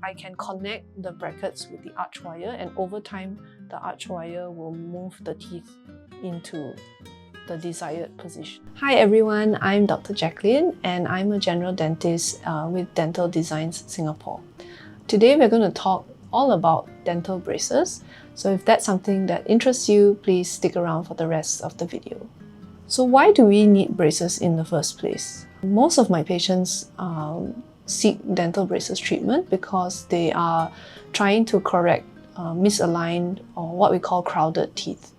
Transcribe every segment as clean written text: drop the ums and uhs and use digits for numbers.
I can connect the brackets with the arch wire, and over time the arch wire will move the teeth into the desired position. Hi everyone, I'm Dr. Jaclyn and I'm a general dentist with Dental Designs Singapore. Today we're going to talk all about dental braces, so if that's something that interests you, please stick around for the rest of the video. So why do we need braces in the first place? Most of my patients seek dental braces treatment because they are trying to correct misaligned or what we call crowded teeth.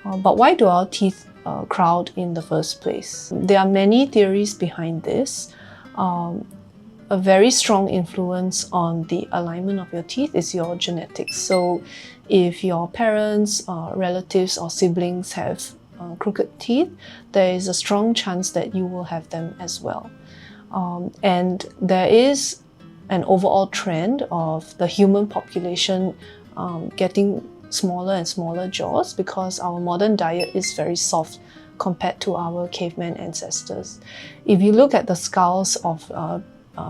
But why do our teeth crowd in the first place? There are many theories behind this. A very strong influence on the alignment of your teeth is your genetics. So if your parents, relatives or siblings have crooked teeth, there is a strong chance that you will have them as well. And there is an overall trend of the human population getting smaller and smaller jaws because our modern diet is very soft compared to our caveman ancestors. If you look at the skulls of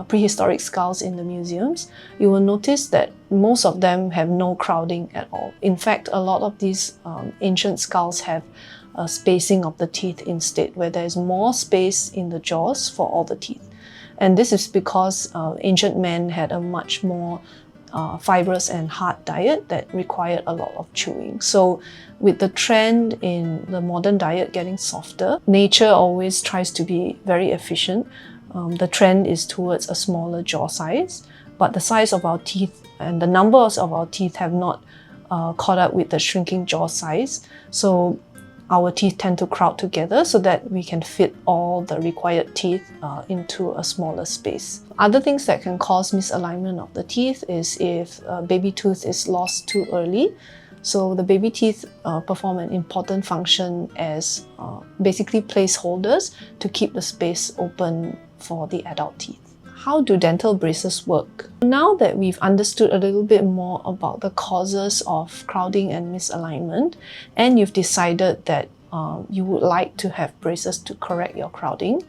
prehistoric skulls in the museums, you will notice that most of them have no crowding at all. In fact, a lot of these ancient skulls have a spacing of the teeth instead, where there is more space in the jaws for all the teeth. And this is because ancient men had a much more fibrous and hard diet that required a lot of chewing. So with the trend in the modern diet getting softer, nature always tries to be very efficient. The trend is towards a smaller jaw size, but the size of our teeth and the numbers of our teeth have not caught up with the shrinking jaw size. So our teeth tend to crowd together so that we can fit all the required teeth into a smaller space. Other things that can cause misalignment of the teeth is if a baby tooth is lost too early. So the baby teeth perform an important function as basically placeholders to keep the space open for the adult teeth. How do dental braces work? Now that we've understood a little bit more about the causes of crowding and misalignment, and you've decided that you would like to have braces to correct your crowding,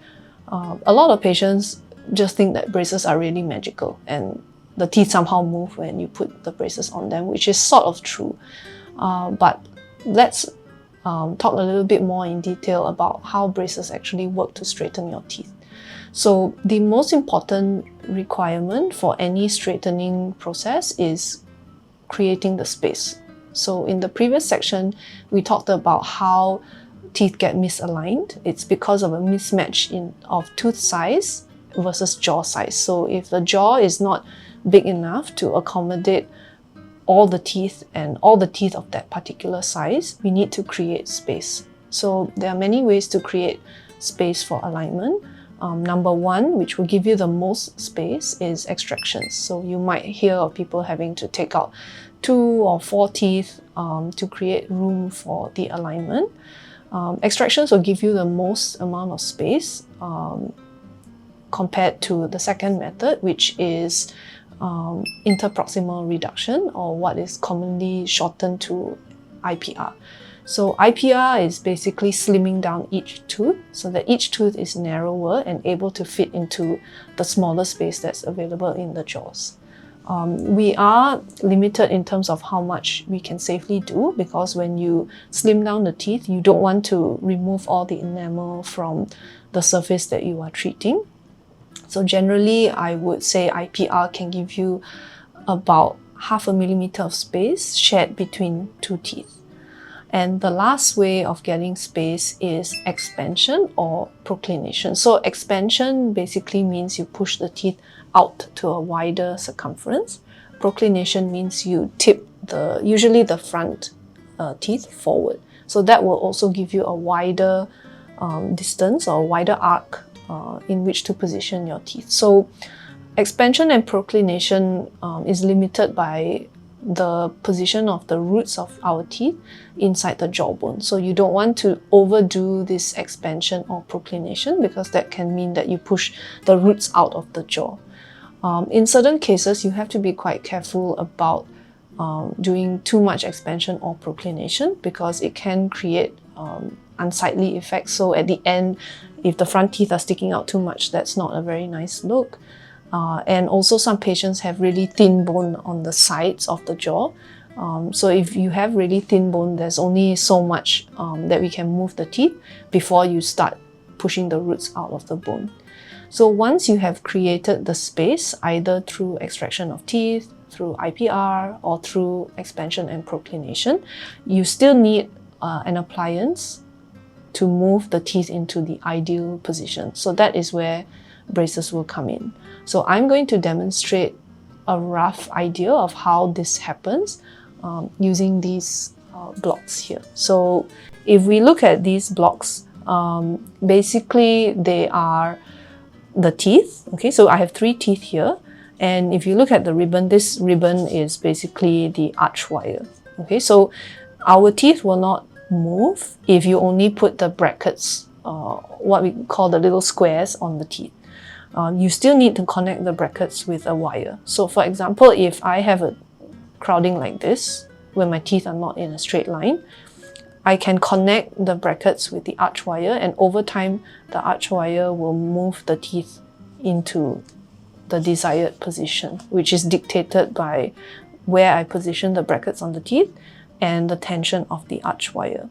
a lot of patients just think that braces are really magical and the teeth somehow move when you put the braces on them, which is sort of true. But let's talk a little bit more in detail about how braces actually work to straighten your teeth. So the most important requirement for any straightening process is creating the space. So in the previous section, we talked about how teeth get misaligned. It's because of a mismatch of tooth size versus jaw size. So if the jaw is not big enough to accommodate all the teeth and all the teeth of that particular size, we need to create space. So there are many ways to create space for alignment. Number one, which will give you the most space, is extractions. So you might hear of people having to take out 2 or 4 teeth to create room for the alignment. Extractions will give you the most amount of space compared to the second method, which is interproximal reduction, or what is commonly shortened to IPR. So IPR is basically slimming down each tooth so that each tooth is narrower and able to fit into the smaller space that's available in the jaws. We are limited in terms of how much we can safely do, because when you slim down the teeth, you don't want to remove all the enamel from the surface that you are treating. So generally, I would say IPR can give you about 0.5 millimeter of space shared between 2 teeth. And the last way of getting space is expansion or proclination. So expansion basically means you push the teeth out to a wider circumference. Proclination means you tip usually the front teeth forward. So that will also give you a wider distance or a wider arc in which to position your teeth. So expansion and proclination is limited by the position of the roots of our teeth inside the jawbone. So you don't want to overdo this expansion or proclination, because that can mean that you push the roots out of the jaw. In certain cases, you have to be quite careful about doing too much expansion or proclination, because it can create unsightly effects. So at the end, if the front teeth are sticking out too much, that's not a very nice look. And also some patients have really thin bone on the sides of the jaw. So if you have really thin bone, there's only so much that we can move the teeth before you start pushing the roots out of the bone. So once you have created the space, either through extraction of teeth, through IPR, or through expansion and proclination, you still need an appliance to move the teeth into the ideal position. So that is where braces will come in. So I'm going to demonstrate a rough idea of how this happens using these blocks here. So if we look at these blocks, basically they are the teeth. Okay, so I have 3 teeth here. And if you look at the ribbon, this ribbon is basically the arch wire. Okay, so our teeth will not move if you only put the brackets, what we call the little squares on the teeth. You still need to connect the brackets with a wire. So for example, if I have a crowding like this, where my teeth are not in a straight line, I can connect the brackets with the arch wire, and over time, the arch wire will move the teeth into the desired position, which is dictated by where I position the brackets on the teeth and the tension of the arch wire.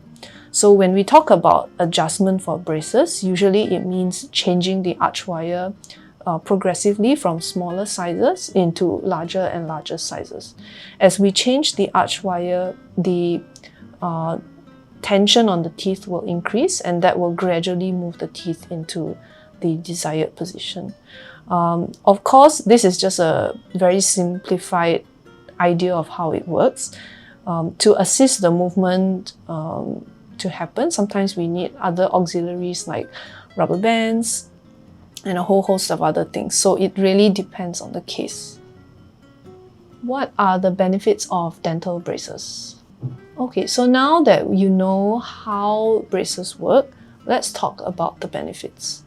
So when we talk about adjustment for braces, usually it means changing the arch wire progressively from smaller sizes into larger and larger sizes. As we change the arch wire, the tension on the teeth will increase, and that will gradually move the teeth into the desired position. Of course, this is just a very simplified idea of how it works. To assist the movement to happen, sometimes we need other auxiliaries like rubber bands and a whole host of other things. So it really depends on the case. What are the benefits of dental braces? Okay, so now that you know how braces work, let's talk about the benefits.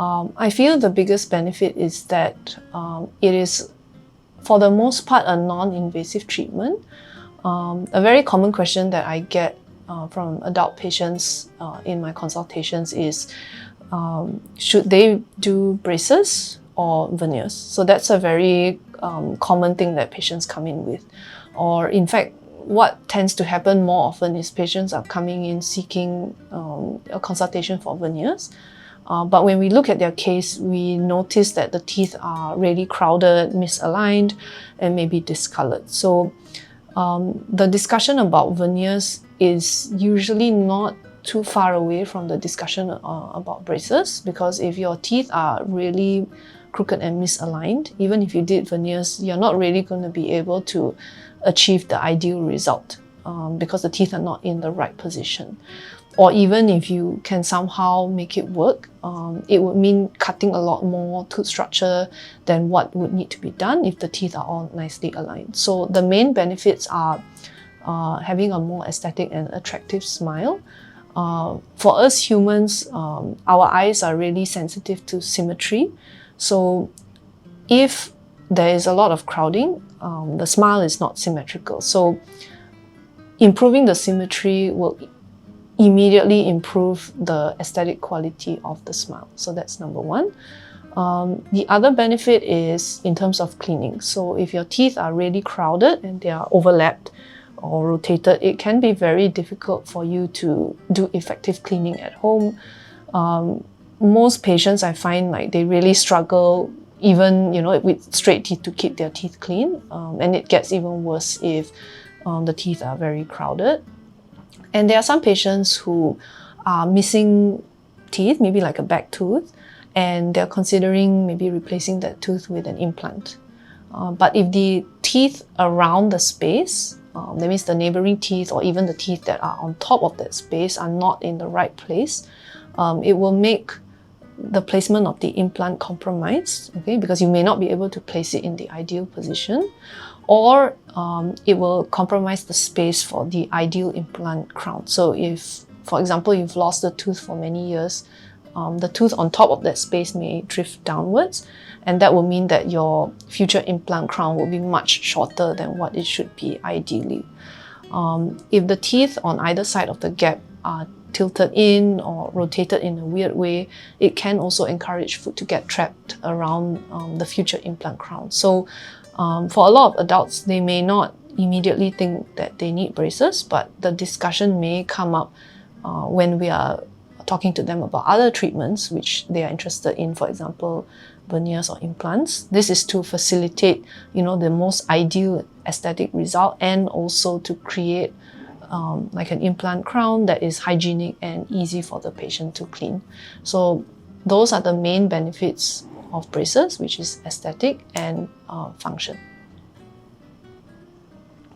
I feel the biggest benefit is that it is, for the most part, a non-invasive treatment. A very common question that I get from adult patients in my consultations is, should they do braces or veneers? So that's a very common thing that patients come in with. Or in fact, what tends to happen more often is patients are coming in seeking a consultation for veneers. But when we look at their case, we notice that the teeth are really crowded, misaligned, and maybe discolored. So the discussion about veneers is usually not too far away from the discussion about braces, because if your teeth are really crooked and misaligned, even if you did veneers, you're not really going to be able to achieve the ideal result because the teeth are not in the right position. Or even if you can somehow make it work, it would mean cutting a lot more tooth structure than what would need to be done if the teeth are all nicely aligned. So the main benefits are having a more aesthetic and attractive smile. For us humans, our eyes are really sensitive to symmetry. So if there is a lot of crowding, the smile is not symmetrical. So improving the symmetry will immediately improve the aesthetic quality of the smile. So that's number one. The other benefit is in terms of cleaning. So if your teeth are really crowded and they are overlapped or rotated, it can be very difficult for you to do effective cleaning at home. Most patients, I find, like they really struggle even with straight teeth to keep their teeth clean, and it gets even worse if the teeth are very crowded. And there are some patients who are missing teeth, maybe like a back tooth, and they're considering maybe replacing that tooth with an implant. But if the teeth around the space, that means the neighboring teeth or even the teeth that are on top of that space are not in the right place, it will make the placement of the implant compromised, okay, because you may not be able to place it in the ideal position, or it will compromise the space for the ideal implant crown. So if, for example, you've lost the tooth for many years, the tooth on top of that space may drift downwards, and that will mean that your future implant crown will be much shorter than what it should be ideally. If the teeth on either side of the gap are tilted in or rotated in a weird way, it can also encourage food to get trapped around the future implant crown. So for a lot of adults, they may not immediately think that they need braces, but the discussion may come up when we are talking to them about other treatments which they are interested in, for example, veneers or implants. This is to facilitate, the most ideal aesthetic result, and also to create like an implant crown that is hygienic and easy for the patient to clean. So those are the main benefits of braces, which is aesthetic and function.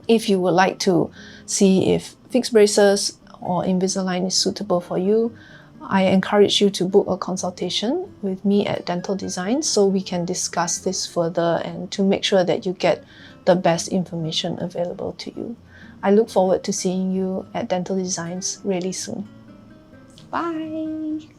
If you would like to see if fixed braces or Invisalign is suitable for you, I encourage you to book a consultation with me at Dental Design so we can discuss this further and to make sure that you get the best information available to you. I look forward to seeing you at Dental Designs really soon. Bye!